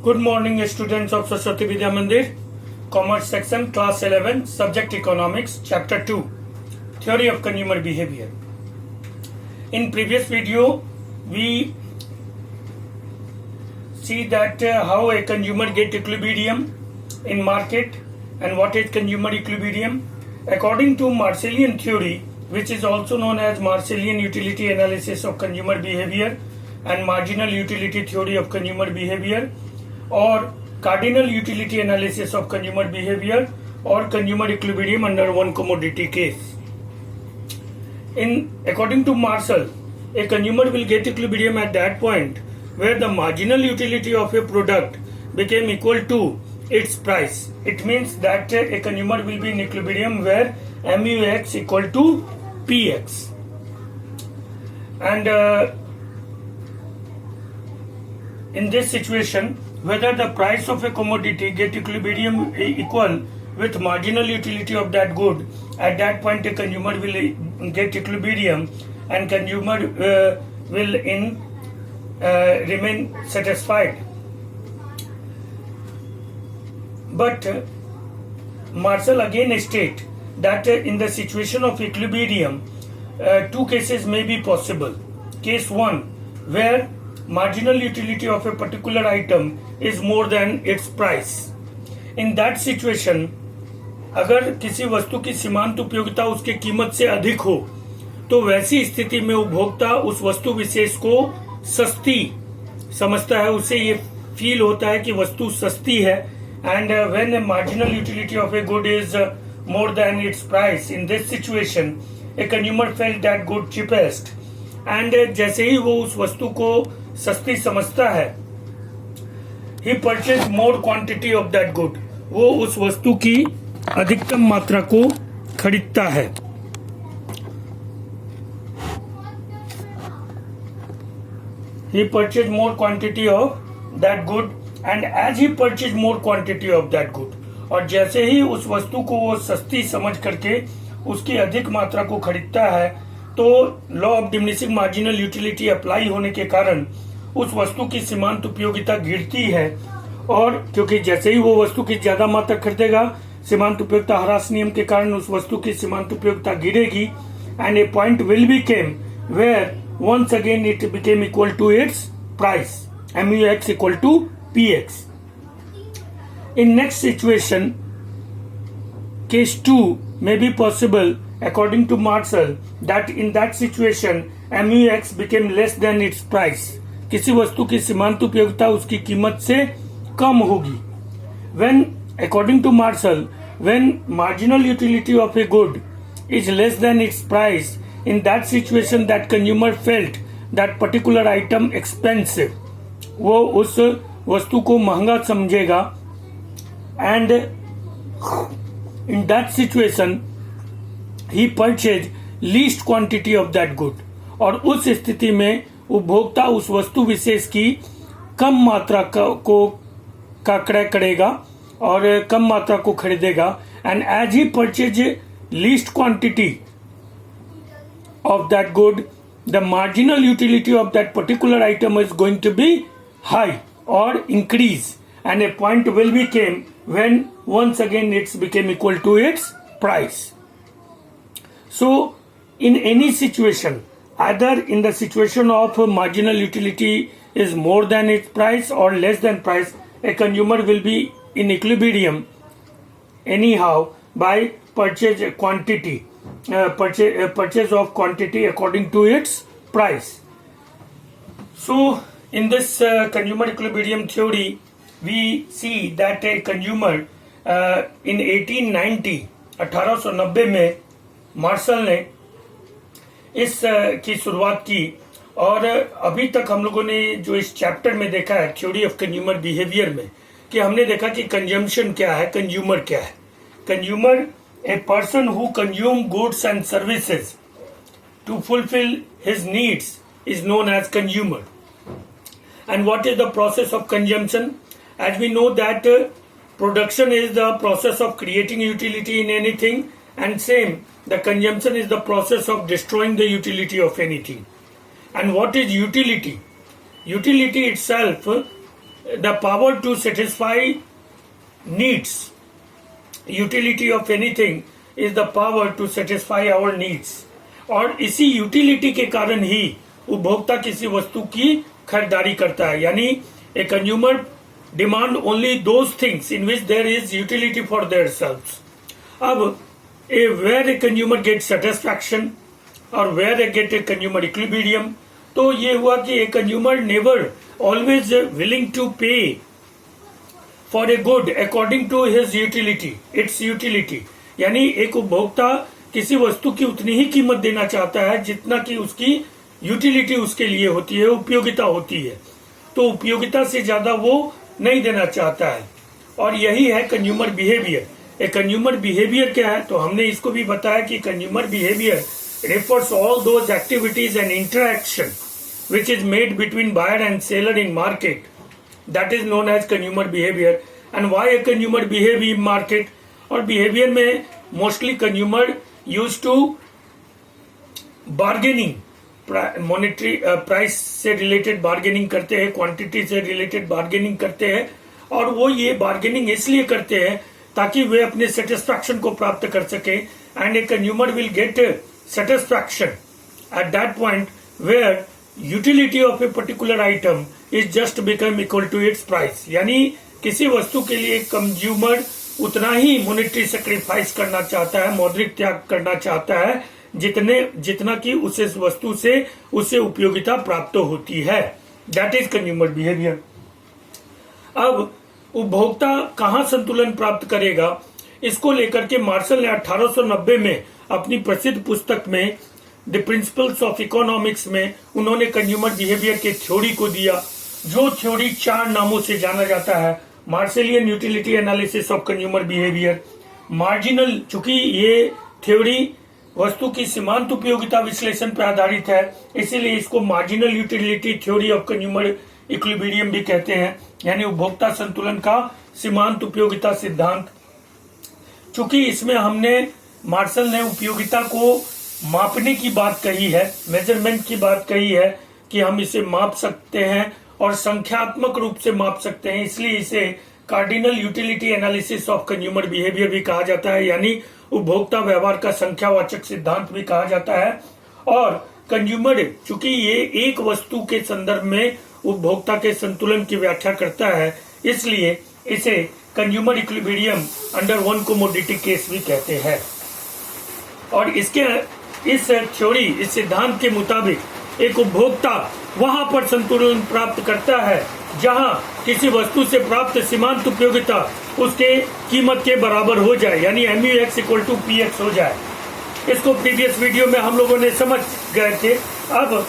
Good morning, students of Saraswati Vidya Mandir, Commerce section, class 11, subject economics, chapter 2, theory of consumer behavior. In previous video, we see that how a consumer get equilibrium in market and what is consumer equilibrium. According to Marshallian theory, which is also known as Marshallian utility analysis of consumer behavior and marginal utility theory of consumer behavior, or cardinal utility analysis of consumer behavior, or consumer equilibrium under one commodity case. According to Marshall, a consumer will get equilibrium at that point where the marginal utility of a product became equal to its price. It means that a consumer will be in equilibrium where MUX equal to PX. And in this situation, whether the price of a commodity get equilibrium equal with marginal utility of that good, at that point a consumer will get equilibrium and consumer will remain satisfied. But Marshall again state that in the situation of equilibrium, two cases may be possible. Case 1, where marginal utility of a particular item is more than its price. In that situation, अगर किसी वस्तु की सीमांत उपयोगिता उसके कीमत से अधिक हो, तो वैसी स्थिति में उपभोक्ता उस वस्तु विशेष को सस्ती समझता है, उसे ये फील होता है कि वस्तु सस्ती है. And when marginal utility of a good is more than its price, in this situation a consumer felt that good cheapest. And जैसे ही वो उस वस्तु को सस्ती समझता है, he purchase more quantity of that good, वो उस वस्तु की अधिकतम मात्रा को खरीदता है. He purchased more quantity of that good, and as he purchased more quantity of that good, और जैसे ही उस वस्तु को वो सस्ती समझ करके उसकी अधिक मात्रा को खरीदता है, तो law of diminishing marginal utility apply होने के कारण उस वस्तु की सीमांत उपयोगिता गिरती है. और क्योंकि जैसे ही वो वस्तु की ज्यादा मात्रा खरीदेगा, सीमांत उपयोगिता ह्रास नियम के कारण उस वस्तु की सीमांत उपयोगिता गिरेगी. And a point will be came where once again it became equal to its price, MUX equal to PX. In next situation, case 2 may be possible according to Marshall, that in that situation MUX became less than its price. किसी वस्तु की सीमांत उपयोगिता उसकी कीमत से कम होगी. When according to Marshall, when marginal utility of a good is less than its price, in that situation that consumer felt that particular item expensive, वो उस वस्तु को महंगा समझेगा. and in that situation he purchased least quantity of that good, और उस स्थिति में उपभोक्ता उस वस्तु विशेष की कम मात्रा का क्रय करेगा और कम मात्रा को खरीदेगा. and as he purchased least quantity of that good, the marginal utility of that particular item is going to be high or increase, and a point will be came when once again it's became equal to its price. So in any situation, either in the situation of marginal utility is more than its price or less than price, a consumer will be in equilibrium anyhow by purchase quantity. Purchase of quantity according to its price. So in this consumer equilibrium theory, we see that a consumer in 1890 में martial ने इस की शुरुआत की. और अभी तक हम लोगों ने जो इस चैप्टर में देखा है थ्योरी ऑफ कंज्यूमर बिहेवियर में, कि हमने देखा कि कंजम्पशन क्या है, कंज्यूमर क्या है. Consumer, a person who consume goods and services to fulfill his needs, is known as consumer. And what is the process of consumption? As we know that production is the process of creating utility in anything, and same the consumption is the process of destroying the utility of anything. And what is utility? Utility itself the power to satisfy needs. Utility of anything is the power to satisfy our needs. और इसी utility के कारण ही उपभोक्ता किसी वस्तु की खरीदारी करता है. यानी a consumer demand only those things in which there is utility for themselves. अब where a consumer gets satisfaction or where they get a consumer equilibrium, तो ये हुआ कि a consumer never always willing to pay for a good according to his utility, its utility. यानी एक उपभोक्ता किसी वस्तु की उतनी ही कीमत देना चाहता है जितना कि उसकी यूटिलिटी उसके लिए होती है, उपयोगिता होती है. तो उपयोगिता से ज्यादा वो नहीं देना चाहता है. और यही है consumer behaviour. A consumer behaviour क्या है? तो हमने इसको भी बताया कि consumer behaviour refers all those activities and interaction which is made between buyer and seller in market. That is known as consumer behavior. And why a consumer behave in market? और behavior में mostly consumer used to bargaining, monetary price से related bargaining करते हैं, quantity से related bargaining करते हैं. और वो ये bargaining इसलिए करते हैं ताकि वे अपने satisfaction को प्राप्त कर सके. And a consumer will get satisfaction at that point where utility of a particular item is just become equal to its price. यानी किसी वस्तु के लिए कंज्यूमर उतना ही मॉनेटरी सैक्रिफाइस करना चाहता है, मौद्रिक त्याग करना चाहता है जितना कि उसे वस्तु से उसे उपयोगिता प्राप्त होती है. That is consumer behaviour. अब उपभोक्ता कहाँ संतुलन प्राप्त करेगा, इसको लेकर के मार्शल ने 1890 में अपनी प्रसिद्ध पुस्तक में द प्रिंसिपल्स ऑफ इकोनॉमिक्स में उन्होंने कंज्यूमर बिहेवियर के थ्योरी को दिया, जो थ्योरी 4 नामों से जाना जाता है. Marshallian utility analysis of consumer behaviour. Marginal, चूंकि ये थ्योरी वस्तु की सीमांत उपयोगिता विश्लेषण पर आधारित है, इसीलिए इसको marginal utility theory of consumer equilibrium भी कहते हैं. यानी उपभोक्ता संतुलन का सीमांत उपयोगिता सिद्धांत. चूंकि इसमें हमने मार्शल ने उपयोगिता को मापने की बात कही है, मेजरमेंट की बात कही है कि हम इसे माप सकते हैं और संख्यात्मक रूप से माप सकते हैं, इसलिए इसे cardinal utility analysis of consumer behaviour भी कहा जाता है. यानी उपभोक्ता व्यवहार का संख्यावाचक सिद्धांत भी कहा जाता है. और कंज्यूमर, चूंकि ये एक वस्तु के संदर्भ में उपभोक्ता के संतुलन की व्याख्या करता है, इसलिए इसे consumer equilibrium under one commodity case भी कहते हैं. और इस थ्योरी, इस सिद्धांत के मुताबिक एक उपभोक्ता वहां पर संतुलन प्राप्त करता है जहां किसी वस्तु से प्राप्त सीमांत उपयोगिता उसके कीमत के बराबर हो जाए, यानी MUX इक्वल टू PX हो जाए. इसको प्रीवियस वीडियो में हम लोगों ने समझ गए थे. अब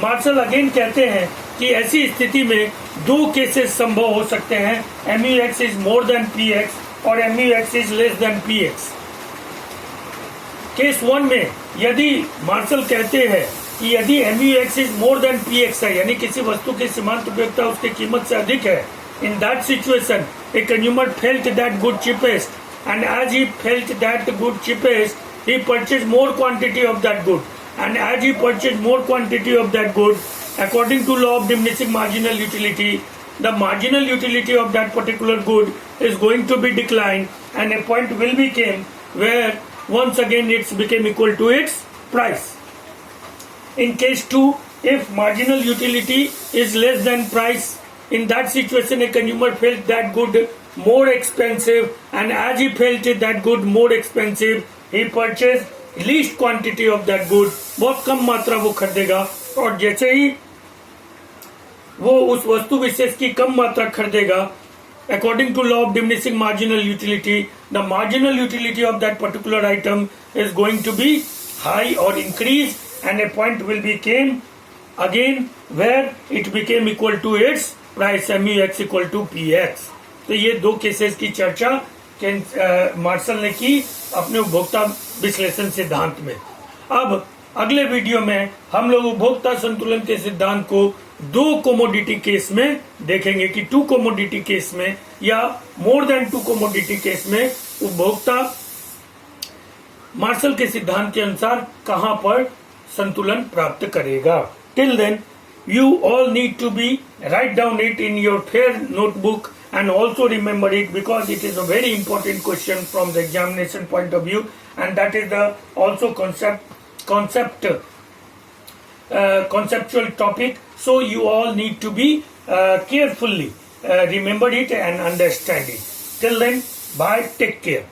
मार्शल अगेन कहते हैं कि ऐसी स्थिति में 2 केसेस संभव हो सकते हैं, MUX is more then PX और MUX is less than PX. Case 1 में यदि मार्शल कहते हैं कि यदि MUX is more then PX है, यानी किसी वस्तु की सीमांत उपयोगिता उसकी कीमत से अधिक है, in that situation a consumer felt that good cheapest and as he felt that good cheapest he purchase more quantity of that good and as he purchase more quantity of that good according to law of diminishing marginal utility, the marginal utility of that particular good is going to be declined and a point will be came where once again it's became equal to its price. In case 2, if marginal utility is less than price, in that situation a consumer felt that good more expensive and as he felt that good more expensive, he purchased least quantity of that good. बहुत कम मात्रा वो खरीदेगा और जैसे ही वो उस वस्तु विशेष की कम मात्रा खरीदेगा, according to law of diminishing marginal utility, the marginal utility of that particular item is going to be high or increase and a point will become again where it became equal to its price, MUX equal to PX. तो ये 2 cases की चर्चा martial ने की अपने उपभोक्ता विश्लेषण सिद्धांत में. अब अगले वीडियो में हम लोग उपभोक्ता संतुलन के सिद्धांत को 2 कोमोडिटी केस में देखेंगे कि 2 कोमोडिटी केस में या मोर देन 2 कोमोडिटी केस में उपभोक्ता मार्शल के सिद्धांत के अनुसार कहां पर संतुलन प्राप्त करेगा. Till then You all need to be write down it in your fair notebook and also remember it, because it is a very important question from the examination point of view, and that is the also conceptual topic. So you all need to be carefully remember it and understand it. Till then, bye, take care.